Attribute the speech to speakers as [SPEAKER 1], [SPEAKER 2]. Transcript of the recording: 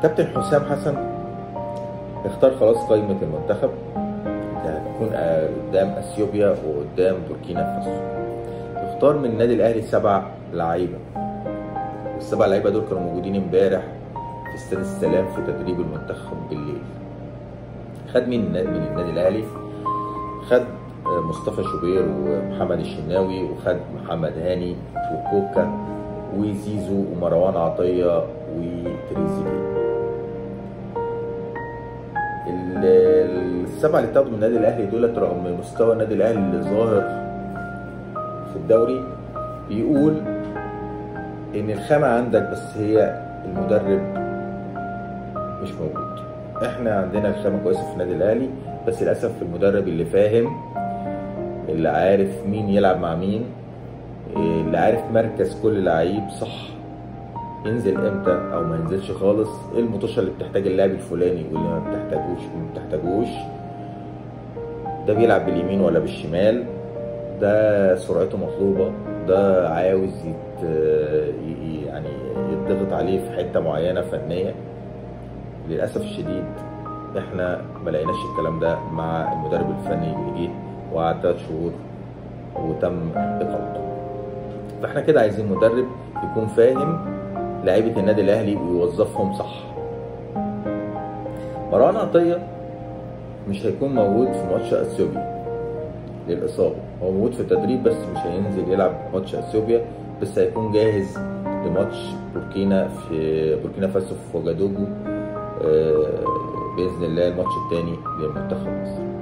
[SPEAKER 1] كابتن حسام حسن اختار خلاص قائمة المنتخب اللي هتكون قدام اثيوبيا وقدام بوركينا فاسو. اختار من النادي الاهلي 7 لعيبة، والسبع لعيبة دول كانوا موجودين امبارح في استاد السلام في تدريب المنتخب بالليل. خد مين من النادي الاهلي؟ خد مصطفى شوبير ومحمد الشناوي، وخد محمد هاني وكوكا وزيزو ومروان عطية وتريزيجيه. السبعة اللي اتاخدوا من النادي الاهلي دولت رغم مستوى النادي الاهلي اللي ظاهر في الدوري، بيقول ان الخامة عندك بس هي المدرب مش موجود. احنا عندنا الخامة كويسة في النادي الاهلي، بس للاسف المدرب اللي فاهم، اللي عارف مين يلعب مع مين، اللي عارف مركز كل لعيب صح، ينزل امتى او ما ينزلش خالص، ايه المطوشه اللي بتحتاج اللاعب الفلاني واللي ما بتحتاجوش، ده بيلعب باليمين ولا بالشمال، ده سرعته مطلوبه، ده عاوز يعني يضغط عليه في حته معينه فنيه. للاسف الشديد احنا ما لقيناش الكلام ده مع المدرب الفني اللي جه وقعد 3 شهور وتم اقالته. فاحنا كده عايزين مدرب يكون فاهم لعيبه النادي الاهلي ويوظفهم صح. مروان عطيه مش هيكون موجود في ماتش اثيوبيا للاصابه، هو موجود في التدريب بس مش هينزل يلعب ماتش اثيوبيا، بس هيكون جاهز لماتش بوركينا فاسو في وجادوجو باذن الله، الماتش الثاني لمنتخب مصر.